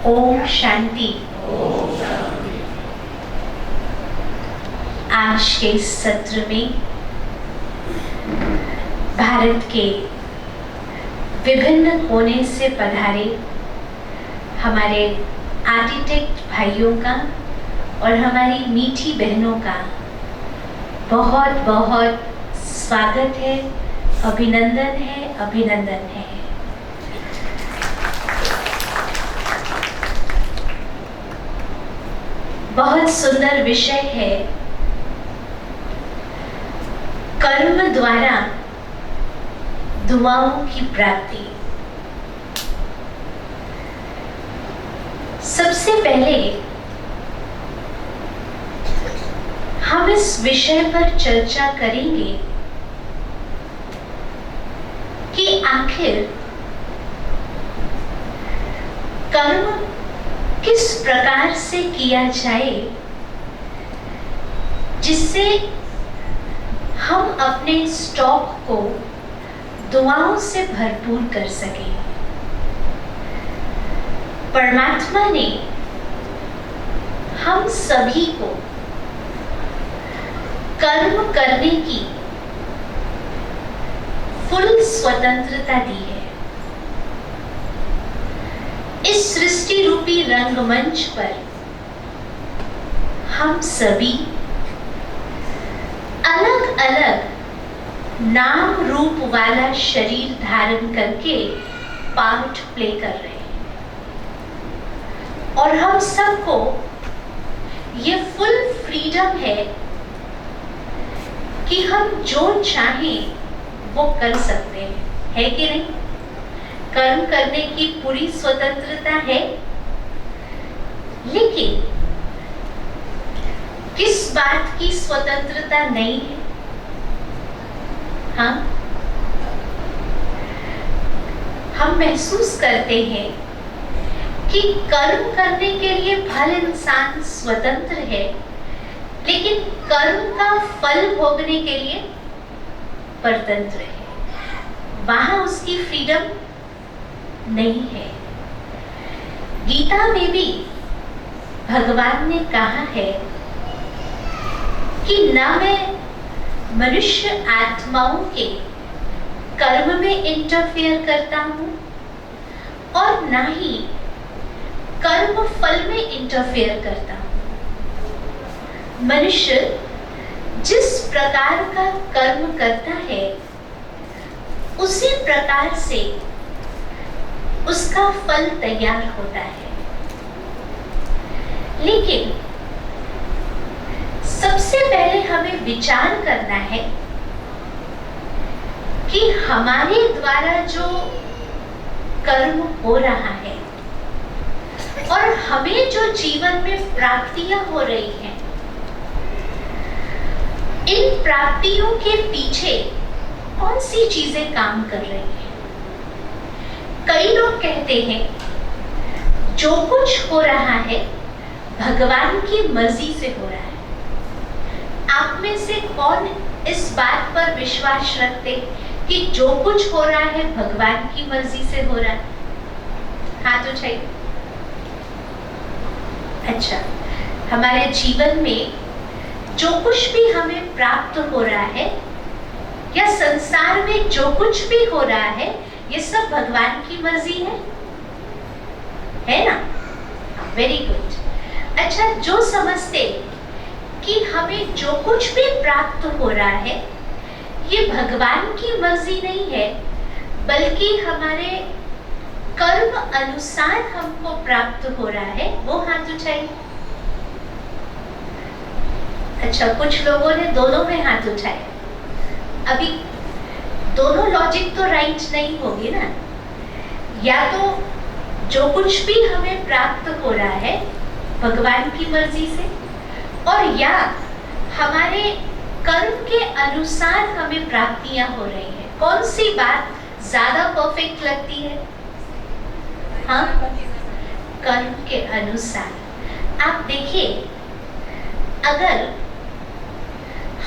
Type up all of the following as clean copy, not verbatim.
ओम शांति। आज के सत्र में भारत के विभिन्न कोने से पधारे हमारे आर्किटेक्ट भाइयों का और हमारी मीठी बहनों का बहुत बहुत स्वागत है, अभिनंदन है, अभिनंदन है। बहुत सुंदर विषय है, कर्म द्वारा दुआओं की प्राप्ति। सबसे पहले हम इस विषय पर चर्चा करेंगे कि आखिर कर्म किस प्रकार से किया जाए जिससे हम अपने स्टॉक को दुआओं से भरपूर कर सकें। परमात्मा ने हम सभी को कर्म करने की फुल स्वतंत्रता दी है। इस सृष्टि रूपी रंगमंच पर हम सभी अलग अलग नाम रूप वाला शरीर धारण करके पार्ट प्ले कर रहे हैं और हम सबको ये फुल फ्रीडम है कि हम जो चाहें वो कर सकते हैं, है कि नहीं? कर्म करने की पूरी स्वतंत्रता है, लेकिन किस बात की स्वतंत्रता नहीं है? हाँ, हम महसूस करते हैं कि कर्म करने के लिए भले इंसान स्वतंत्र है, लेकिन कर्म का फल भोगने के लिए परतंत्र है। वहां उसकी फ्रीडम नहीं है। गीता में भी भगवान ने कहा है कि न मैं मनुष्य आत्माओं के कर्म में इंटरफेयर करता हूं और न ही कर्म फल में इंटरफेयर करता हूं। मनुष्य जिस प्रकार का कर्म करता है उसी प्रकार से उसका फल तैयार होता है। लेकिन सबसे पहले हमें विचार करना है कि हमारे द्वारा जो कर्म हो रहा है और हमें जो जीवन में प्राप्तियां हो रही हैं, इन प्राप्तियों के पीछे कौन सी चीजें काम कर रही हैं? कई लोग कहते हैं जो कुछ हो रहा है भगवान की मर्जी से हो रहा है। आप में से कौन इस बात पर विश्वास रखते कि जो कुछ हो रहा है भगवान की मर्जी से हो रहा है? हाथ उठाइए। अच्छा, हमारे जीवन में जो कुछ भी हमें प्राप्त हो रहा है या संसार में जो कुछ भी हो रहा है, ये सब भगवान की मर्जी है ना? Very good. अच्छा, जो समझते कि हमें जो कुछ भी प्राप्त हो रहा है ये भगवान की मर्जी नहीं है, बल्कि हमारे कर्म अनुसार हमको प्राप्त हो रहा है, वो हाथ उठाइए। अच्छा, कुछ लोगों ने दोनों में हाथ उठाए। अभी दोनों लॉजिक तो राइट नहीं होगी ना। या तो जो कुछ भी हमें प्राप्त हो रहा है भगवान की मर्जी से, और या हमारे कर्म के अनुसार हमें प्राप्तियां हो रही हैं। कौन सी बात ज्यादा परफेक्ट लगती है? हाँ, कर्म के अनुसार। आप देखिए, अगर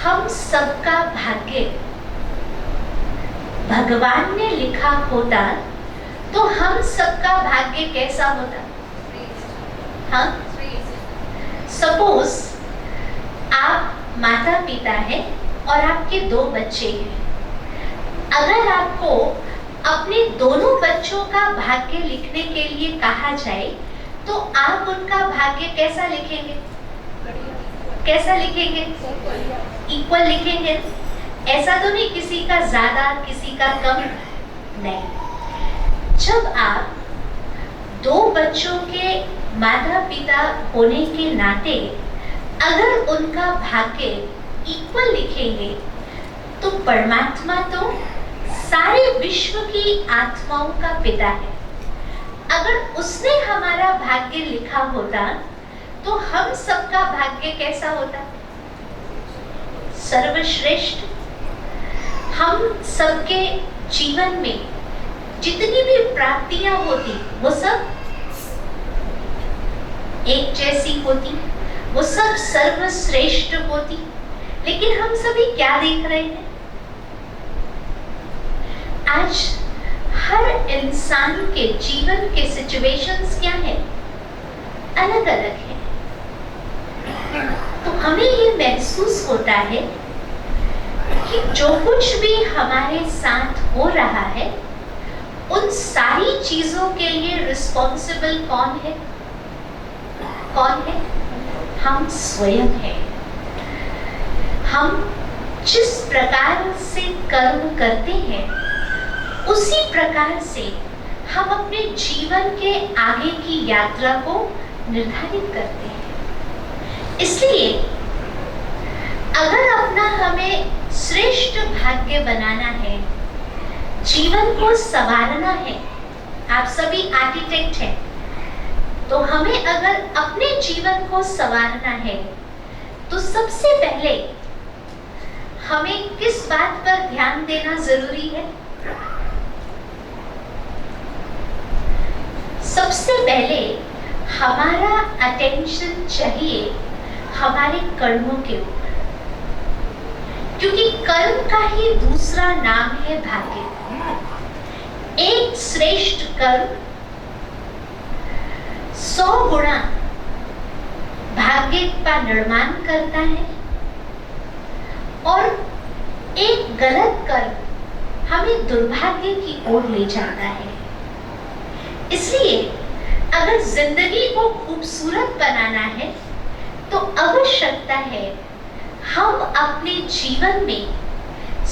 हम सबका भाग्य भगवान ने लिखा होता तो हम सबका भाग्य कैसा होता? हाँ, सपोज आप माता पिता हैं और आपके 2 बच्चे हैं। अगर आपको अपने दोनों बच्चों का भाग्य लिखने के लिए कहा जाए तो आप उनका भाग्य कैसा लिखेंगे? कैसा लिखेंगे? इक्वल लिखेंगे। ऐसा तो नहीं किसी का ज्यादा किसी का कम, नहीं। जब आप 2 बच्चों के माता पिता होने के नाते अगर उनका भाग्य इक्वल लिखेंगे तो परमात्मा तो सारे विश्व की आत्माओं का पिता है। अगर उसने हमारा भाग्य लिखा होता तो हम सबका भाग्य कैसा होता? सर्वश्रेष्ठ। हम सबके जीवन में जितनी भी प्राप्तियां होती वो सब एक जैसी होती, वो सब सर्वश्रेष्ठ होती। लेकिन हम सभी क्या देख रहे हैं? आज हर इंसान के जीवन के सिचुएशंस क्या है? अलग अलग है। तो हमें ये महसूस होता है कि जो कुछ भी हमारे साथ हो रहा है उन सारी चीजों के लिए रिस्पॉन्सिबल कौन है? कौन है? हम स्वयं हैं। हम जिस प्रकार से कर्म करते हैं उसी प्रकार से हम अपने जीवन के आगे की यात्रा को निर्धारित करते हैं। इसलिए अगर अपना हमें श्रेष्ठ भाग्य बनाना है, जीवन को संवारना है, आप सभी आर्किटेक्ट हैं, तो हमें अगर अपने जीवन को संवारना है तो सबसे पहले हमें किस बात पर ध्यान देना जरूरी है? सबसे पहले हमारा अटेंशन चाहिए हमारे कर्मों के ऊपर, क्योंकि कर्म का ही दूसरा नाम है भाग्य। एक श्रेष्ठ कर्म 100 गुना भाग्य का निर्माण करता है और एक गलत कर्म हमें दुर्भाग्य की ओर ले जाता है। इसलिए अगर जिंदगी को खूबसूरत बनाना है तो आवश्यकता है हम अपने जीवन में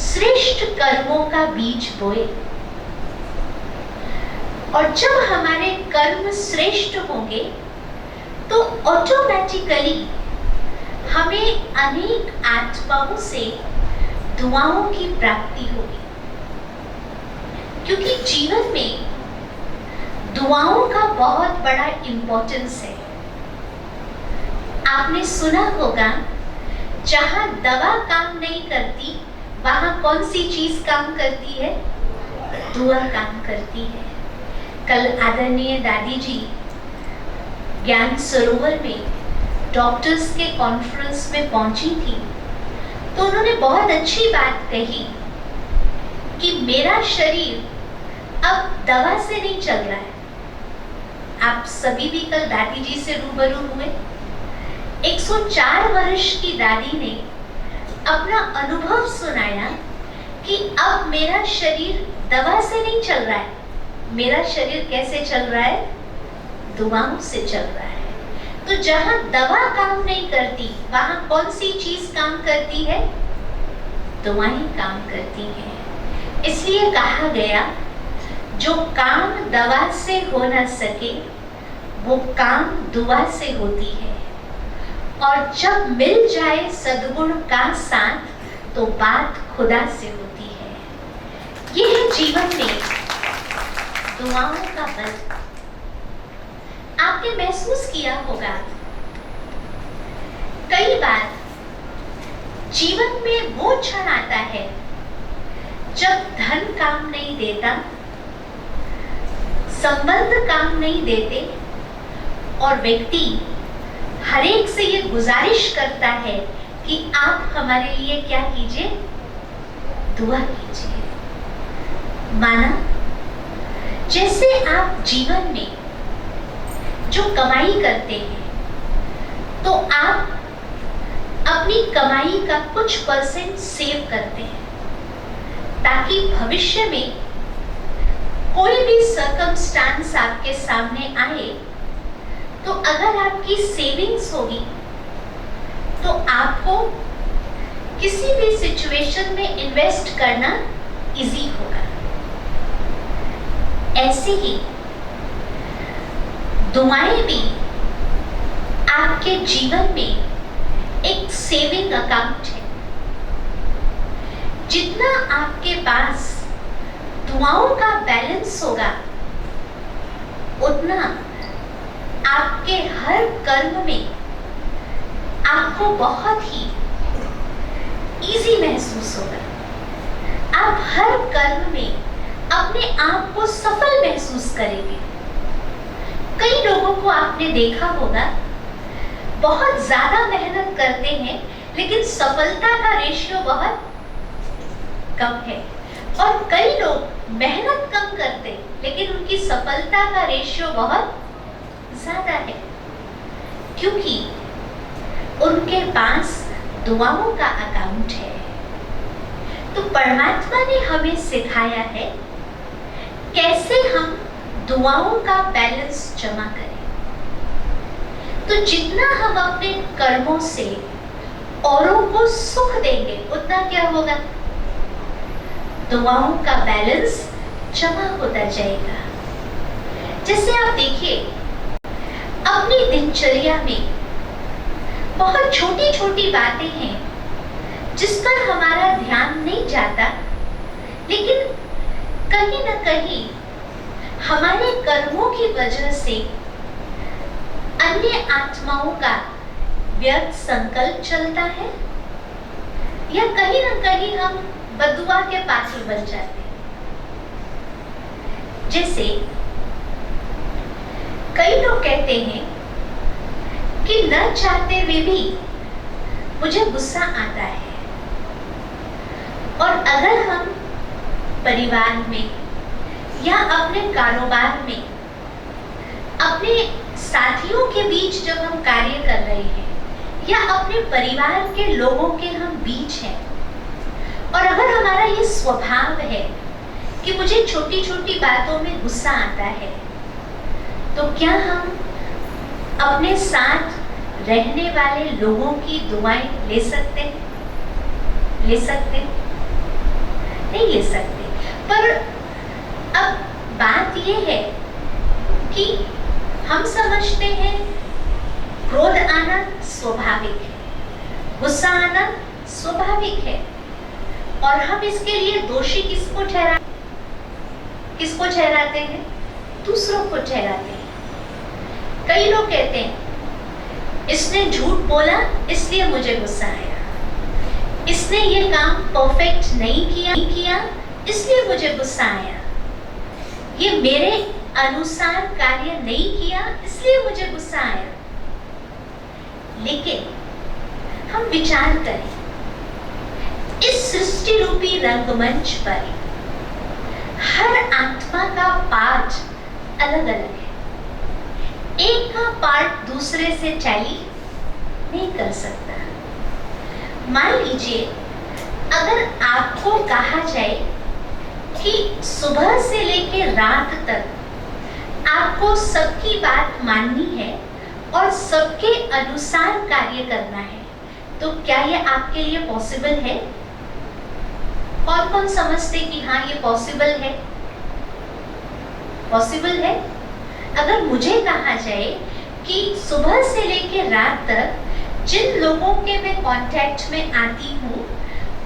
श्रेष्ठ कर्मों का बीज बोए। और जब हमारे कर्म श्रेष्ठ होंगे तो ऑटोमेटिकली हमें अनेक आत्माओं से दुआओं की प्राप्ति होगी, क्योंकि जीवन में दुआओं का बहुत बड़ा इंपॉर्टेंस है। आपने सुना होगा जहां दवा काम नहीं करती वहां कौन सी चीज काम करती है? दुआ काम करती है। कल आदरणीय दादी जी ज्ञान सरोवर में डॉक्टर्स के कॉन्फ्रेंस में पहुंची थी, तो उन्होंने बहुत अच्छी बात कही कि मेरा शरीर अब दवा से नहीं चल रहा है। आप सभी भी कल दादी जी से रूबरू हुए। 104 वर्ष की दादी ने अपना अनुभव सुनाया कि अब मेरा शरीर दवा से नहीं चल रहा है, मेरा शरीर कैसे चल रहा है? दुआओं से चल रहा है। तो जहां दवा काम नहीं करती वहां कौन सी चीज काम करती है? दुआएं काम करती हैं। इसलिए कहा गया जो काम दवा से हो न सके वो काम दुआ से होती है, और जब मिल जाए सद्गुण का साथ तो बात खुदा से होती है। ये है जीवन में दुआओं का बल। आपने महसूस किया होगा कई बार जीवन में वो क्षण आता है जब धन काम नहीं देता, संबंध काम नहीं देते, और व्यक्ति हर एक से ये गुजारिश करता है कि आप हमारे लिए क्या कीजिए? दुआ कीजिए। माना जैसे आप जीवन में जो कमाई करते हैं तो आप अपनी कमाई का कुछ % सेव करते हैं ताकि भविष्य में कोई भी सर्कमस्टांस आपके सामने आए तो अगर आपकी सेविंग्स होगी तो आपको किसी भी सिचुएशन में इन्वेस्ट करना इजी होगा। ऐसे ही दुआएं भी आपके जीवन में एक सेविंग अकाउंट है। जितना आपके पास दुआओं का बैलेंस होगा उतना आपके हर कर्म में आपको बहुत ही इजी महसूस होगा। आप हर कर्म में अपने आप को सफल महसूस करेंगे। कई लोगों को आपने देखा होगा बहुत ज्यादा मेहनत करते हैं लेकिन सफलता का रेशियो बहुत कम है, और कई लोग मेहनत कम करते लेकिन उनकी सफलता का रेशियो बहुत ज्यादा है, क्योंकि उनके पास दुआओं का अकाउंट है। तो परमात्मा ने हमें सिखाया है कैसे हम दुआओं का बैलेंस जमा करें। तो जितना हम अपने कर्मों से औरों को सुख देंगे उतना क्या होगा, दुआओं का बैलेंस जमा होता जाएगा। जैसे आप देखिए अपनी दिनचर्या में बहुत छोटी छोटी बातें हैं जिस पर हमारा ध्यान नहीं जाता, लेकिन कहीं ना कहीं हमारे कर्मों की वजह से अन्य आत्माओं का व्यर्थ संकल्प चलता है, या कहीं ना कहीं हम बदुआ के पात्र बन जाते हैं। जैसे कई लोग कहते हैं कि न चाहते हुए भी मुझे गुस्सा आता है, और अगर हम परिवार में या अपने कारोबार में अपने साथियों के बीच जब हम कार्य कर रहे हैं या अपने परिवार के लोगों के हम बीच हैं, और अगर हमारा ये स्वभाव है कि मुझे छोटी छोटी बातों में गुस्सा आता है, तो क्या हम अपने साथ रहने वाले लोगों की दुआएं ले सकते हैं? ले सकते हैं? नहीं ले सकते। पर अब बात ये है कि हम समझते हैं क्रोध आना स्वाभाविक है, गुस्सा आना स्वाभाविक है, और हम इसके लिए दोषी किसको ठहराते हैं? दूसरों को ठहराते हैं। कई लोग कहते हैं इसने झूठ बोला इसलिए मुझे गुस्सा आया, इसने ये काम परफेक्ट नहीं किया इसलिए मुझे गुस्सा आया, ये मेरे अनुसार कार्य नहीं किया इसलिए मुझे गुस्सा आया। लेकिन हम विचार करें, इस सृष्टि रूपी रंगमंच पर हर आत्मा का पार्ट अलग अलग है। एक का पार्ट दूसरे से टैली नहीं कर सकता। मान लीजिए अगर आपको कहा जाए कि सुबह से लेकर रात तक आपको सबकी बात माननी है और सबके अनुसार कार्य करना है, तो क्या ये आपके लिए पॉसिबल है? कौन कौन समझते कि हाँ ये पॉसिबल है? पॉसिबल है। अगर मुझे कहा जाए कि सुबह से लेकर रात तक जिन लोगों के मैं कांटेक्ट में आती हूँ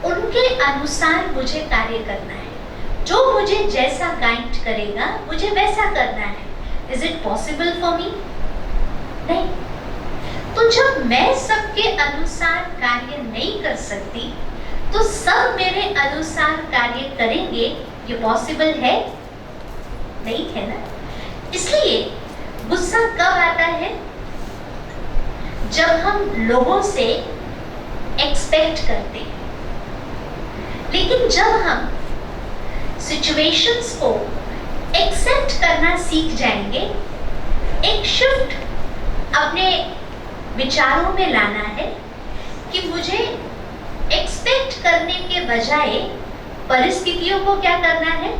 उनके अनुसार मुझे कार्य करना है, जो मुझे जैसा गाइड करेगा मुझे वैसा करना है, is it possible for me? नहीं। तो जब मैं सबके अनुसार कार्य नहीं कर सकती तो सब मेरे अनुसार कार्य करेंगे, ये पॉसिबल है? नहीं है ना। इसलिए गुस्सा कब आता है? जब हम लोगों से एक्सपेक्ट करते हैं, लेकिन जब हम सिचुएशंस को एक्सेप्ट करना सीख जाएंगे, एक शिफ्ट अपने विचारों में लाना है कि मुझे एक्सपेक्ट करने के बजाय परिस्थितियों को क्या करना है,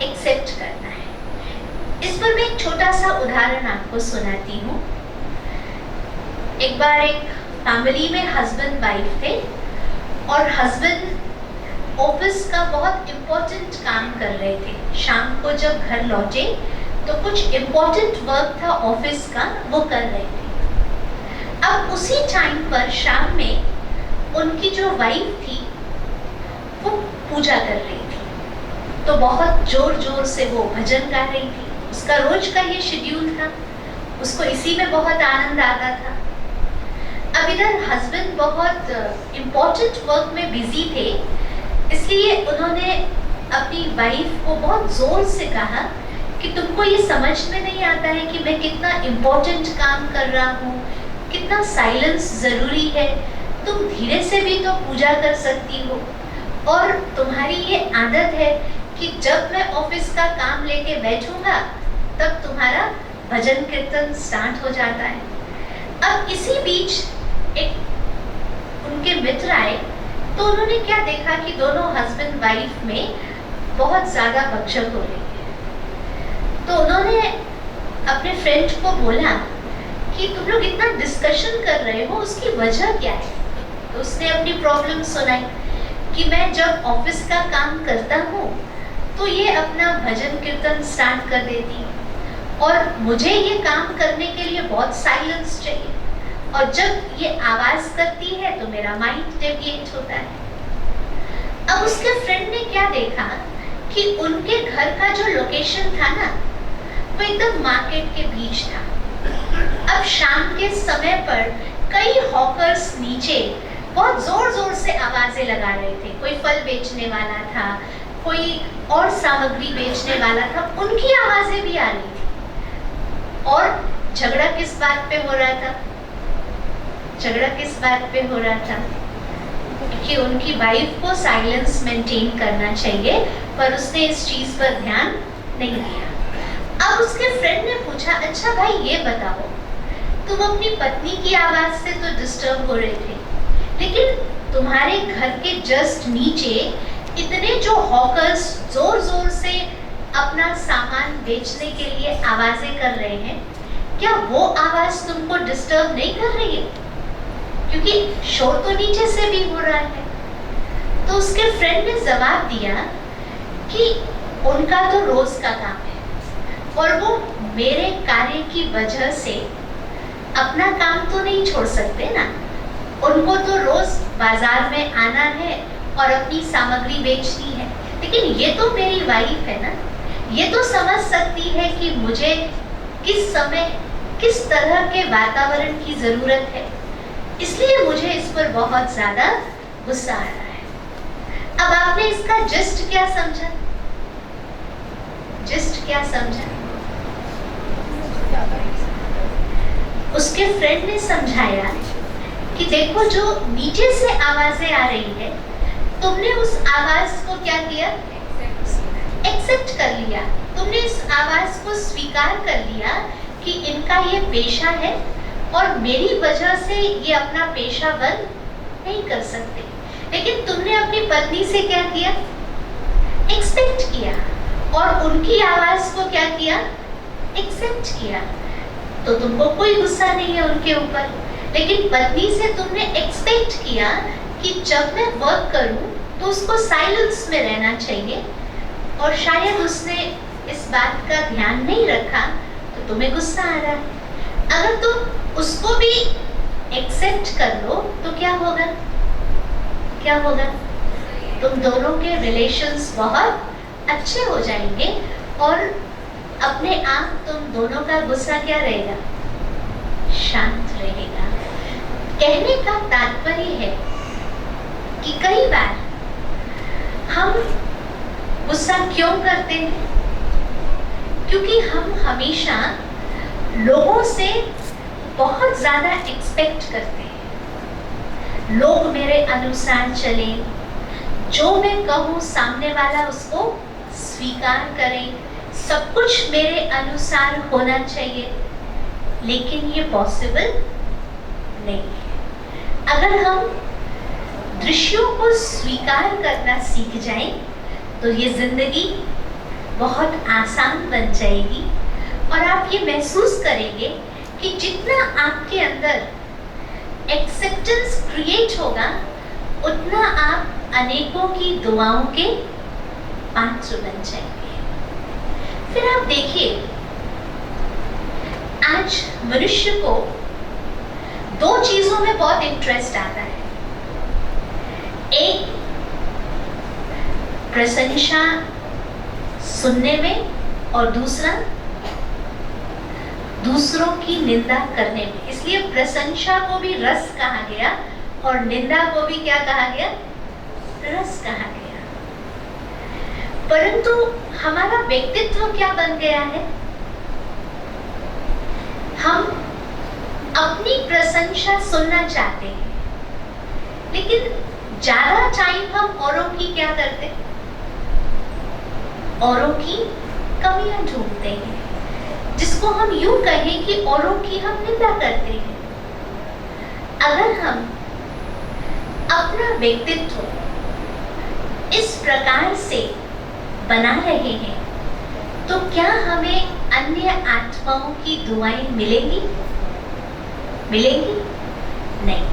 एक्सेप्ट करना है। इस पर मैं एक छोटा सा उदाहरण आपको सुनाती हूँ। एक बार एक फैमिली में हस्बैंड वाइफ थे और हस्बैंड ऑफिस का बहुत इम्पोर्टेंट काम कर रहे थे। शाम को जब घर लौटे तो कुछ इम्पोर्टेंट वर्क था ऑफिस का, वो कर रहे थे। अब उसी टाइम पर शाम में उनकी जो वाइफ थी वो पूजा कर रही थी, तो बहुत जोर जोर से वो भजन गा रही थी। उसका रोज का ये शेड्यूल था, उसको इसी में बहुत आनंद आता था। अब इधर हस्बैंड बहुत इम्पोर्टेंट वर्क में बिजी थे, इसलिए उन्होंने अपनी वाइफ को बहुत जोर से कहा कि तुमको ये समझ में नहीं आता है कि मैं कितना इम्पोर्टेंट काम कर रहा हूँ, कितना साइलेंस जरूरी है। तुम धीरे से भी तो पूजा कर सकती हो, और तुम्हारी ये आदत है कि जब मैं ऑफिस का काम लेके बैठूंगा तब तुम्हारा भजन कीर्तन स्टार्ट हो जाता है। अब इसी बीच एक उनके मित्र आए, तो उन्होंने क्या देखा कि दोनों हस्बैंड वाइफ में बहुत ज्यादा बकझक हो रही है। तो उन्होंने अपने फ्रेंड को बोला कि तुम लोग इतना डिस्कशन कर रहे हो, उसकी वजह क्या है। तो उसने अपनी प्रॉब्लम सुनाई कि मैं जब ऑफिस का काम करता हूँ तो ये अपना भजन कीर्तन स्टार्ट कर देती है और मुझे ये काम करने के लिए बहुत साइलेंस चाहिए, और जब ये आवाज करती है तो मेरा माइंड डेविएट होता है। अब उसके फ्रेंड ने क्या देखा कि उनके घर का जो लोकेशन था ना, वो एकदम मार्केट के बीच था। अब शाम के समय पर कई हॉकर्स नीचे बहुत जोर जोर से आवाजें लगा रहे थे। कोई फल बेचने वाला था, कोई और सामग्री बेचने वाला था, उनकी आवाजें भी आ रही थी। और झगड़ा किस बात पे हो रहा था? झगड़ा किस बात पे हो रहा था कि उनकी वाइफ को साइलेंस मेंटेन करना चाहिए, पर उसने इस चीज पर ध्यान नहीं दिया। अब उसके फ्रेंड ने पूछा, अच्छा भाई ये बताओ, तुम अपनी पत्नी की आवाज से तो डिस्टर्ब हो रहे थे, लेकिन तुम्हारे घर के जस्ट नीचे इतने जो हॉकर्स जोर जोर से अपना सामान बेचने के लिए आवाजें कर रहे हैं, क्या वो आवाज तुमको डिस्टर्ब नहीं कर रही है? क्योंकि शोर तो नीचे से भी हो रहा है। तो उसके फ्रेंड ने जवाब दिया कि उनका तो रोज का काम है और वो मेरे कार्य की वजह से अपना काम तो नहीं छोड़ सकते ना। उनको तो रोज बाजार में आना है और अपनी सामग्री बेचनी है, लेकिन ये तो मेरी वाइफ है ना, ये तो समझ सकती है कि मुझे किस समय किस तरह के वातावरण की जरूरत है, इसलिए मुझे इस पर बहुत ज्यादा गुस्सा आ रहा है। अब आपने इसका जस्ट क्या समझा? जस्ट क्या समझा? उसके फ्रेंड ने समझाया कि देखो, जो नीचे से आवाजें आ रही है, तुमने उस आवाज को क्या किया? एक्सेप्ट कर लिया। तुमने इस आवाज को स्वीकार कर लिया कि इनका ये पेशा है और मेरी वजह से ये अपना पेशा बंद नहीं कर सकते। लेकिन तुमने अपनी पत्नी से क्या किया? एक्सपेक्ट किया, और उनकी आवाज को क्या किया? एक्सेप्ट किया। तो तुमको कोई गुस्सा नहीं है उनके ऊपर, लेकिन पत्नी से तुमने एक्सपेक्ट किया कि जब मैं वर्क करूं तो उसको साइलेंस में रहना चाहिए, और शायद उसने इस बात का ध्यान नहीं रखा तो तुम्हें गुस्सा आ रहा है। अगर तुम उसको भी एक्सेप्ट कर लो तो क्या होगा? क्या होगा? तुम दोनों के रिलेशंस बहुत अच्छे हो जाएंगे, और अपने आप तुम दोनों का गुस्सा क्या रहेगा? शांत रहेगा। कहने का तात्पर्य है कि कई बार हम गुस्सा क्यों करते हैं? क्योंकि हम हमेशा लोगों से बहुत ज्यादा एक्सपेक्ट करते हैं। लोग मेरे अनुसार चले, जो मैं कहूँ सामने वाला उसको स्वीकार करे, सब कुछ मेरे अनुसार होना चाहिए, लेकिन ये पॉसिबल नहीं है। अगर हम दृश्यों को स्वीकार करना सीख जाएं तो ये जिंदगी बहुत आसान बन जाएगी और आप ये महसूस करेंगे कि जितना आपके अंदर एक्सेप्टेंस क्रिएट होगा उतना आप अनेकों की दुआओं के पात्र बन जाएंगे। फिर आप देखिए, आज मनुष्य को दो चीजों में बहुत इंटरेस्ट आता है। एक, प्रशंसा सुनने में, और दूसरा दूसरों की निंदा करने में। इसलिए प्रशंसा को भी रस कहा गया और निंदा को भी क्या कहा गया? रस कहा गया। परंतु हमारा व्यक्तित्व क्या बन गया है? हम अपनी प्रशंसा सुनना चाहते हैं, लेकिन ज्यादा टाइम हम औरों की क्या करते हैं? औरों की कमियां ढूंढते हैं, जिसको हम यूं कहें कि औरों की हम निंदा करते हैं। अगर हम अपना व्यक्तित्व इस प्रकार से बना रहे हैं तो क्या हमें अन्य आत्माओं की दुआएं मिलेंगी? मिलेंगी नहीं।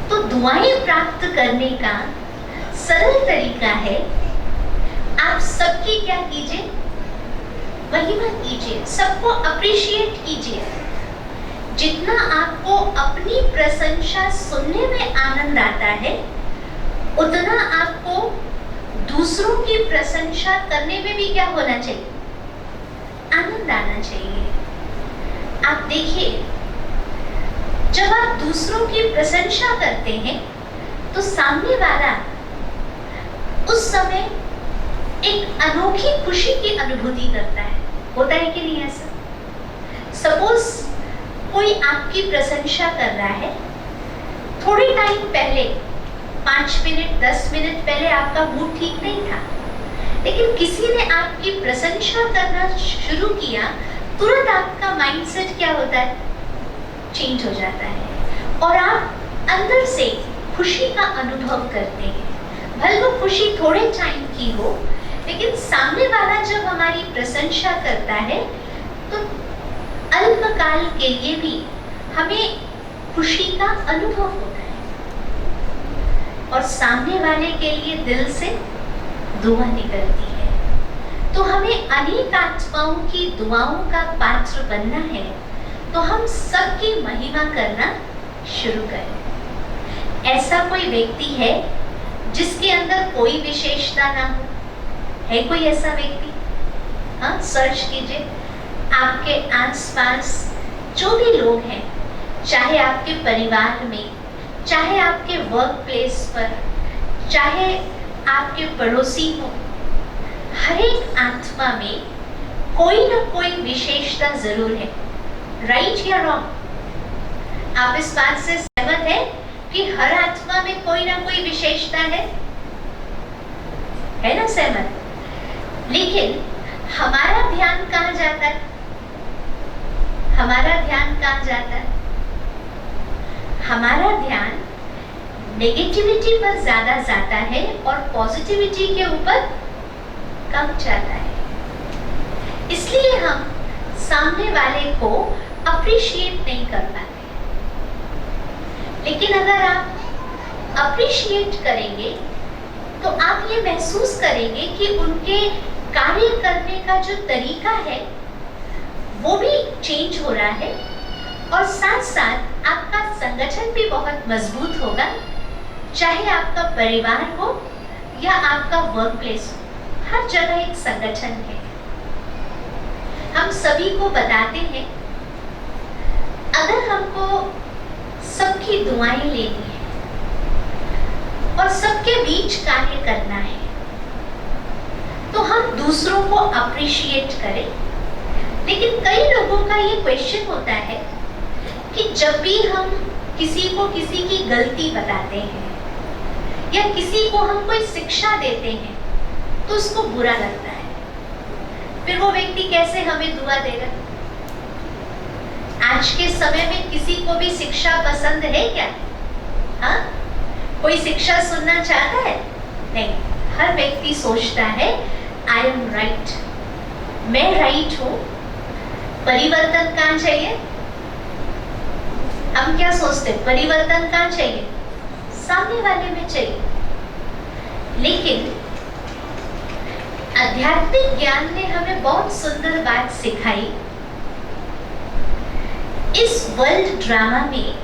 तो दुआएं प्राप्त करने का सरल तरीका है, आप सबकी क्या कीजिए? महिमा कीजिए, सबको अप्रिशिएट कीजिए। जितना आपको अपनी प्रशंसा सुनने में आनंद आता है, उतना आपको दूसरों की प्रशंसा करने में भी क्या होना चाहिए? आनंद आना चाहिए। आप देखिए, जब आप दूसरों की प्रशंसा करते हैं तो सामने वाला उस समय एक अनोखी खुशी की अनुभूति करता है। होता है कि नहीं ऐसा? सपोज कोई आपकी प्रशंसा कर रहा है, थोड़े टाइम पहले 5 मिनट 10 मिनट पहले आपका मूड ठीक नहीं था, लेकिन किसी ने आपकी प्रशंसा करना शुरू किया, तुरंत आपका माइंडसेट क्या होता है? चेंज हो जाता है और आप अंदर से खुशी का अनुभव करते हैं। भले वो खुशी थोड़े टाइम की हो, लेकिन सामने वाला जब हमारी प्रशंसा करता है तो अल्पकाल के लिए भी हमें खुशी का अनुभव होता है और सामने वाले के लिए दिल से दुआ निकलती है। तो हमें अनेक आत्माओं की दुआओं का पात्र बनना है, तो हम सबकी महिमा करना शुरू करें। ऐसा कोई व्यक्ति है जिसके अंदर कोई विशेषता ना हो? है कोई ऐसा व्यक्ति? हाँ, सर्च कीजिए। आपके आसपास जो भी लोग हैं, चाहे आपके परिवार में, चाहे आपके वर्क प्लेस पर, चाहे आपके पड़ोसी हो, हर एक आत्मा में कोई ना कोई विशेषता जरूर है। राइट या रॉन्ग? आप इस बात से सहमत हैं कि हर आत्मा में कोई ना कोई विशेषता है ना? सहमत? लेकिन हमारा ध्यान कहाँ जाता है? हमारा ध्यान कहाँ जाता है? हमारा ध्यान नेगेटिविटी पर ज्यादा जाता है और पॉजिटिविटी के ऊपर कम जाता है। इसलिए हम सामने वाले को अप्रिशिएट नहीं कर पाते। लेकिन अगर आप अप्रिशिएट करेंगे तो आप ये महसूस करेंगे कि उनके कार्य करने का जो तरीका है वो भी चेंज हो रहा है और साथ साथ आपका संगठन भी बहुत मजबूत होगा, चाहे आपका परिवार हो या आपका वर्क प्लेस हो। हर जगह एक संगठन है। हम सभी को बताते हैं, अगर हमको सबकी दुआएं लेनी है और सबके बीच कार्य करना है तो हम दूसरों को अप्रिशिएट करें। लेकिन कई लोगों का ये क्वेश्चन होता है कि जब भी हम किसी को किसी की गलती बताते हैं या किसी को हम कोई शिक्षा देते हैं तो उसको बुरा लगता है। फिर वो व्यक्ति कैसे हमें दुआ देगा? आज के समय में किसी को भी शिक्षा पसंद है क्या? हाँ, कोई शिक्षा सुनना चाहता है? नहीं, हर व्यक्ति सोचता है आई एम राइट, मैं राइट हूं। परिवर्तन कहाँ चाहिए? हम क्या सोचते हैं, परिवर्तन कहाँ चाहिए? सामने वाले में चाहिए। लेकिन आध्यात्मिक ज्ञान ने हमें बहुत सुंदर बात सिखाई। इस वर्ल्ड ड्रामा में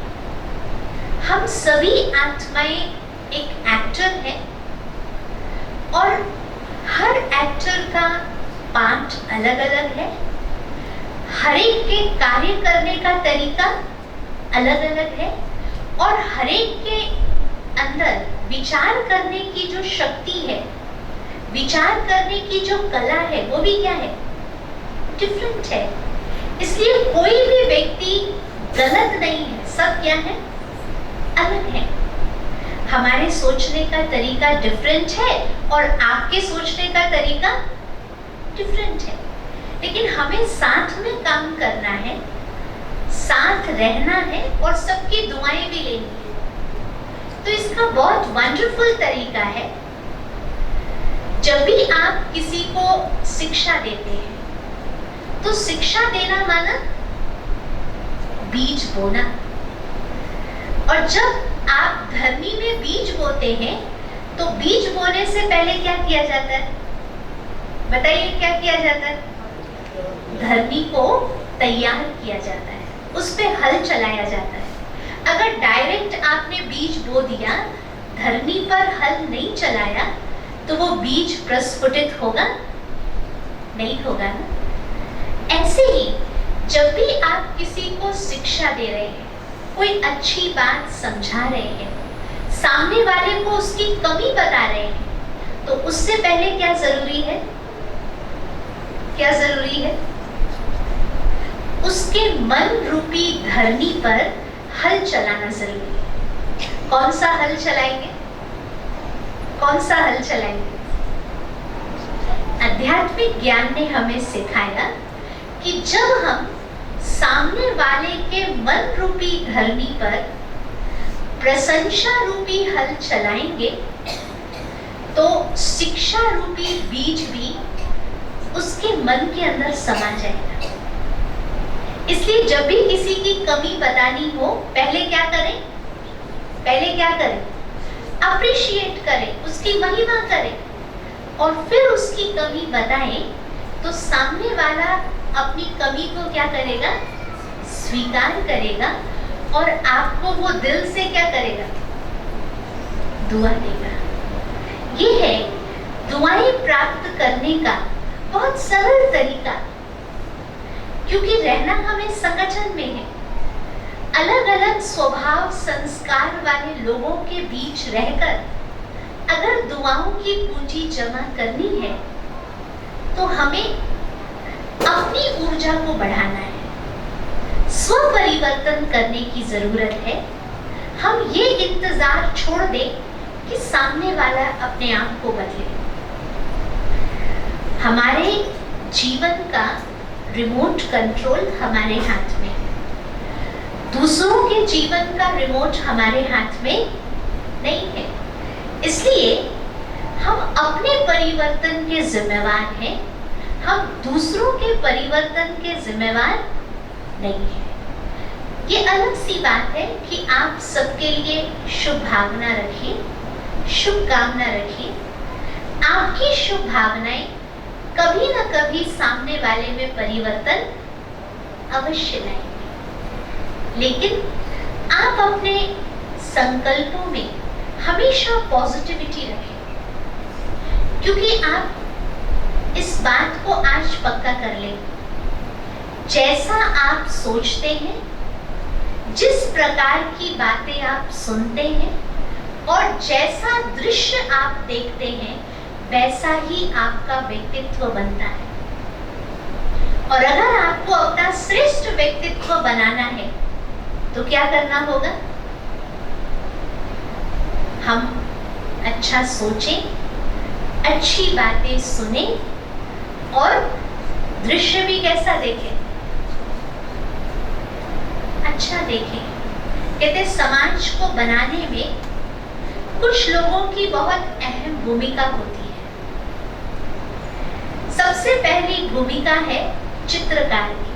हम सभी आत्माएं एक एक्टर हैं और हर एक्टर का पार्ट अलग अलग है। हर एक के कार्य करने का तरीका अलग अलग है और हर एक के अंदर विचार करने की जो शक्ति है, विचार करने की जो कला है, वो भी क्या है? डिफरेंट है। इसलिए कोई भी व्यक्ति गलत नहीं है, सब क्या है? अलग है। हमारे सोचने का तरीका डिफरेंट है और आपके सोचने का तरीका डिफरेंट है, लेकिन हमें साथ में काम करना है, साथ रहना है और सबकी दुआएं भी लेनी है। तो इसका बहुत वंडरफुल तरीका है। जब भी आप किसी को शिक्षा देते हैं तो शिक्षा देना माना बीज बोना। और जब आप धरनी में बीज बोते हैं तो बीज बोने से पहले क्या किया जाता है? बताइए क्या किया जाता है? धरनी को तैयार किया जाता है, उस पे हल चलाया जाता है। अगर डायरेक्ट आपने बीज बो दिया, धरनी पर हल नहीं चलाया, तो वो बीज प्रस्फुटित होगा? नहीं होगा ना। ऐसे ही जब भी आप किसी को शिक्षा दे रहे हैं, कोई अच्छी बात समझा रहे हैं, सामने वाले को उसकी कमी बता रहे हैं, तो उससे पहले क्या जरूरी है? क्या जरूरी है? उसके मन रूपी धरनी पर हल चलाना जरूरी है। कौन सा हल चलाएंगे? कौन सा हल चलाएंगे? आध्यात्मिक ज्ञान ने हमें सिखाया कि जब हम सामने वाले के मन रूपी धरनी पर प्रशंसा रूपी हल चलाएंगे तो शिक्षा रूपी बीज भी उसके मन के अंदर समा जाएगा। इसलिए जब भी किसी की कमी बतानी हो, पहले क्या करें? पहले क्या करें? अप्रिशिएट करें, उसकी महिमा करें और फिर उसकी कमी बताएं, तो सामने वाला अपनी कमी को क्या करेगा? स्वीकार करेगा और आपको वो दिल से क्या करेगा? दुआ देगा। ये है दुआएं प्राप्त करने का बहुत सरल तरीका, क्योंकि रहना हमें संगठन में है। अलग अलग स्वभाव संस्कार वाले लोगों के बीच रहकर अगर दुआओं की पूंजी जमा करनी है तो हमें अपनी ऊर्जा को बढ़ाना है, स्व परिवर्तन करने की जरूरत है। हम ये इंतजार छोड़ दें कि सामने वाला अपने आप को बदले। हमारे जीवन का रिमोट कंट्रोल हमारे हाथ में है। दूसरों के जीवन का रिमोट हमारे हाथ में नहीं है। इसलिए हम अपने परिवर्तन के जिम्मेवार हैं, हम दूसरों के परिवर्तन के जिम्मेवार नहीं हैं। ये अलग सी बात है कि आप सबके लिए शुभ भावना रखिए, शुभकामना रखिए। आपकी शुभ भावनाएं कभी न कभी सामने वाले में परिवर्तन अवश्य लाएंगे। लेकिन आप अपने संकल्पों में हमेशा पॉजिटिविटी रखें, क्योंकि आप इस बात को आज पक्का कर लें, जैसा आप सोचते हैं, जिस प्रकार की बातें आप सुनते हैं और जैसा दृश्य आप देखते हैं, वैसा ही आपका व्यक्तित्व बनता है। और अगर आपको अपना श्रेष्ठ व्यक्तित्व बनाना है तो क्या करना होगा? हम अच्छा सोचें, अच्छी बातें सुने और दृश्य भी कैसा देखें? अच्छा देखें, कहते समाज को बनाने में कुछ लोगों की बहुत अहम भूमिका होती है। सबसे पहली भूमिका है चित्रकार की,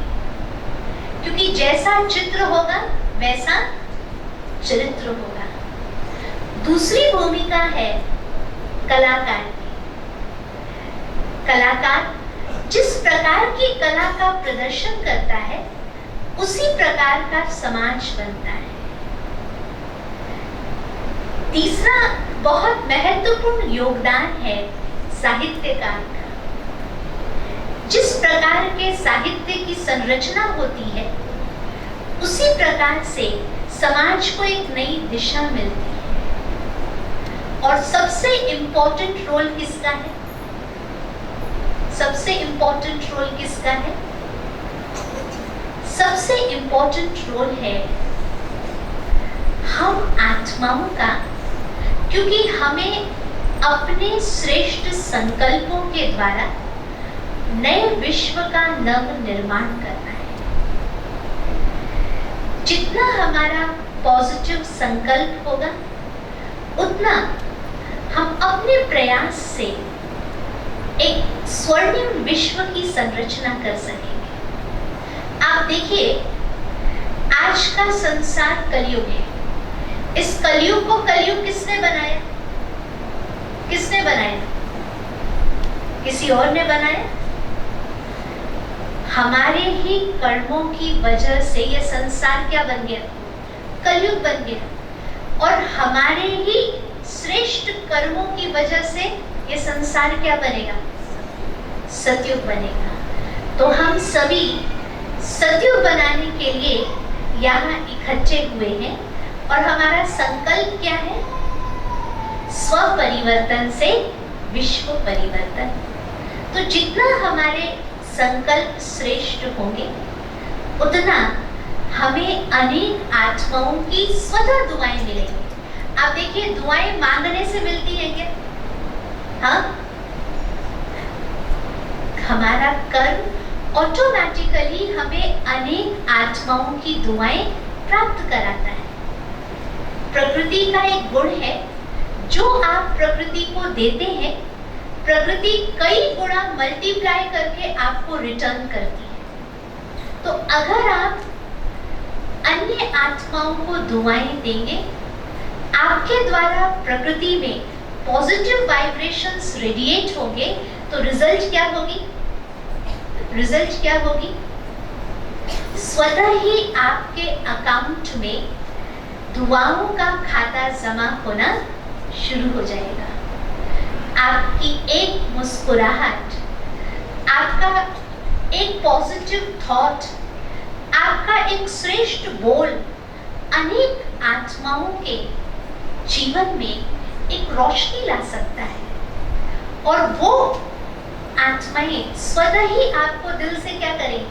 क्योंकि जैसा चित्र होगा वैसा चरित्र होगा। दूसरी भूमिका है कलाकार की। कलाकार जिस प्रकार की कला का प्रदर्शन करता है उसी प्रकार का समाज बनता है। तीसरा बहुत महत्वपूर्ण योगदान है साहित्यकार का। जिस प्रकार के साहित्य की संरचना होती है उसी प्रकार से समाज को एक नई दिशा मिलती है। और सबसे इंपॉर्टेंट रोल किसका है? सबसे इंपॉर्टेंट रोल किसका है? सबसे इंपॉर्टेंट रोल है हम आत्माओं का, क्योंकि हमें अपने श्रेष्ठ संकल्पों के द्वारा नए विश्व का नव निर्माण करना है। जितना हमारा पॉजिटिव संकल्प होगा उतना हम अपने प्रयास से एक स्वर्णिम विश्व की संरचना कर सकेंगे। आप देखिए, आज का संसार कलयुग है। इस कलयुग को कलयुग किसने बनाया? किसने बनाया? किसी और ने बनाया? हमारे ही कर्मों की वजह से यह संसार क्या बन गया? कलयुग बन गया। और हमारे ही श्रेष्ठ कर्मों की वजह से यह संसार क्या बनेगा? सतयुग बनेगा। तो हम सभी सतयुग बनाने के लिए यहाँ इकट्ठे हुए हैं और हमारा संकल्प क्या है? स्व परिवर्तन से विश्व परिवर्तन। तो जितना हमारे संकल्प श्रेष्ठ होंगे उतना हमें अनेक आत्माओं की स्वतः दुआएं मिलेंगी। आप देखिए, दुआएं मांगने से मिलती हैं क्या? हाँ, हमारा कर्म ऑटोमेटिकली हमें अनेक आत्माओं की दुआएं प्राप्त कराता है। प्रकृति का एक गुण है, जो आप प्रकृति को देते हैं प्रकृति कई गुणा मल्टीप्लाई करके आपको रिटर्न करती है। तो अगर आप अन्य आत्माओं को दुआएं देंगे, आपके द्वारा प्रकृति में पॉजिटिव वाइब्रेशंस रेडिएट होंगे, तो रिजल्ट क्या होगी? रिजल्ट क्या होगी? स्वतः ही आपके अकाउंट में दुआओं का खाता जमा होना शुरू हो जाएगा। आपकी एक मुस्कुराहट, आपका एक पॉजिटिव थॉट, आपका एक श्रेष्ठ बोल अनेक आत्माओं के जीवन में एक रोशनी ला सकता है। और वो आत्माएं स्वतः ही आपको दिल से क्या करेंगी?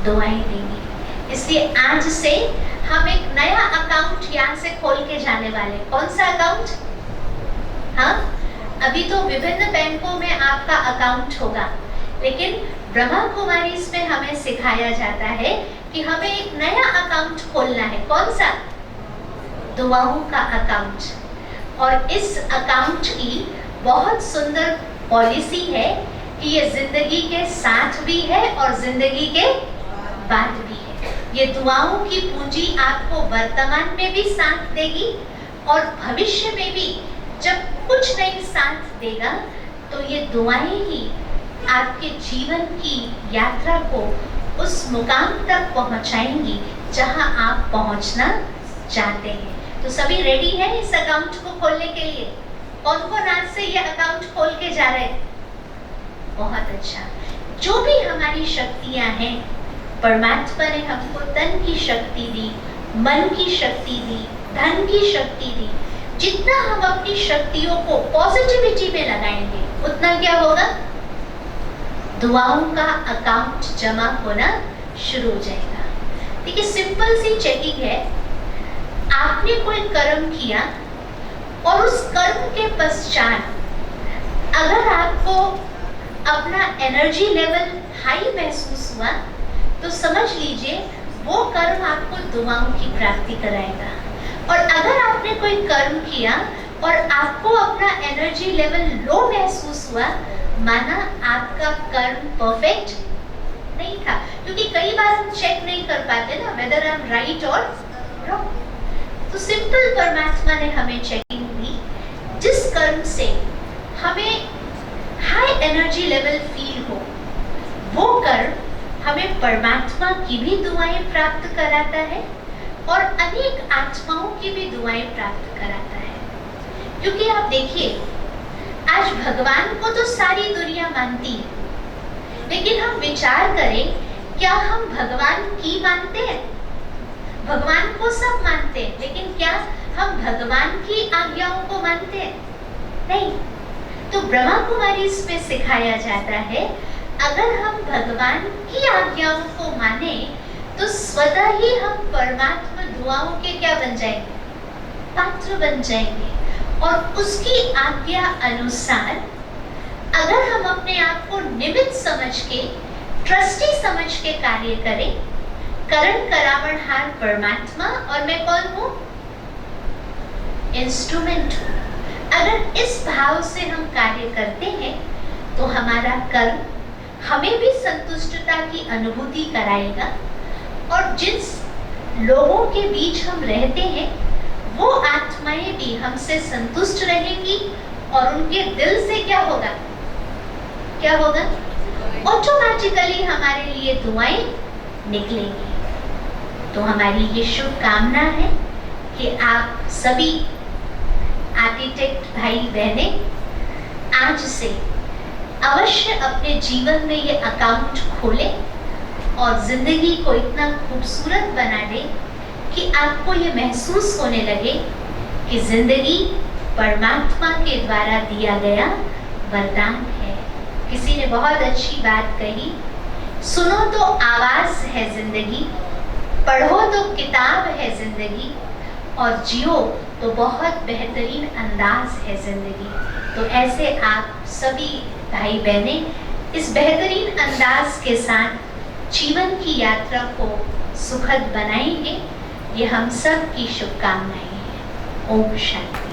दुआएं देंगी। इसलिए आज से हम एक नया अकाउंट यहाँ से खोल के जाने वाले। कौन सा अकाउंट? हाँ, अभी तो विभिन्न बैंकों में आपका अकाउंट होगा, लेकिन ब्रह्मा कुमारीज में हमें सिखाया जाता है कि हमें एक नया अकाउंट खोलना है। कौन सा? दुआओं का अकाउंट। और इस अकाउंट की बहुत सुंदर पॉलिसी है कि ये जिंदगी के साथ भी है और जिंदगी के बाद भी है। ये दुआओं की पूंजी आपको वर्तमान में भी साथ देगी और भविष्य में भी जब कुछ नहीं साथ देगा तो ये दुआएं ही आपके जीवन की यात्रा को उस मुकाम तक पहुंचाएंगी जहां आप पहुंचना चाहते हैं। तो सभी रेडी हैं इस अकाउंट को खोलने के लिए? कौन कौन आज से ये अकाउंट खोल के जा रहे हैं? बहुत अच्छा। जो भी हमारी शक्तियां हैं, परमात्मा ने हमको तन की शक्ति दी, मन की शक्ति दी, धन की शक्ति दी। जितना हम अपनी शक्तियों को पॉजिटिविटी में लगाएंगे उतना क्या होगा? दुआओं का अकाउंट जमा होना शुरू हो जाएगा। देखिए, सिंपल सी चेकिंग है। आपने कोई कर्म किया और उस कर्म के पश्चात अगर आपको अपना एनर्जी लेवल हाई महसूस हुआ तो समझ लीजिए वो कर्म आपको दुआओं की प्राप्ति कराएगा। और अगर आपने कोई कर्म किया और आपको अपना एनर्जी लेवल लो महसूस हुआ, माना आपका कर्म परफेक्ट नहीं था, क्योंकि कई बार हम चेक नहीं कर पाते ना वेदर आई एम राइट और रॉन्ग। तो सिंपल परमात्मा ने हमें चेकिंग दी, जिस कर्म से हमें हाई एनर्जी लेवल फील हो, वो कर्म हमें परमात्मा की भी दुआएं प्राप्त कराता है और अनेक आत्माओं की भी दुआएं प्राप्त कराता है। क्योंकि आप देखिए, आज भगवान को तो सारी दुनिया मानती है, लेकिन हम विचार करें, क्या हम भगवान की मानते हैं? भगवान को सब मानते हैं, लेकिन क्या हम भगवान की आज्ञाओं को मानते हैं? नहीं। तो ब्रह्मा कुमारी इसमें सिखाया जाता है, अगर हम भगवान की आज्ञाओं को माने तो स्वतः ही हम परमात्मा दुआओं के क्या बन जाएंगे? पात्र बन जाएंगे। और उसकी आज्ञा अनुसार अगर हम अपने आप को निमित्त समझ के, ट्रस्टी समझ के कार्य करें, करण करावणहार परमात्मा और मैं कौन हूं? इंस्ट्रूमेंट हूं। अगर इस भाव से हम कार्य करते हैं तो हमारा कर्म हमें भी संतुष्टता की अनुभूति कराएगा और जिस लोगों के बीच हम रहते हैं वो आत्माएं भी हमसे संतुष्ट रहेंगी और उनके दिल से क्या होगा? क्या होगा? ऑटोमेटिकली हमारे लिए दुआएं निकलेंगी। तो हमारी ये शुभकामना है कि आप सभी आर्किटेक्ट भाई बहने आज से अवश्य अपने जीवन में ये अकाउंट खोलें और जिंदगी को इतना खूबसूरत बना दें कि आपको ये महसूस होने लगे कि जिंदगी परमात्मा के द्वारा दिया गया वरदान है। किसी ने बहुत अच्छी बात कही, सुनो तो आवाज है जिंदगी, पढ़ो तो किताब है जिंदगी और जियो तो बहुत बेहतरीन अंदाज है जिंदगी। तो ऐसे आप सभी भाई बहने इस बेहतरीन अंदाज के साथ जीवन की यात्रा को सुखद बनाएंगे, ये हम सब की शुभकामनाएं हैं। ओम शांति।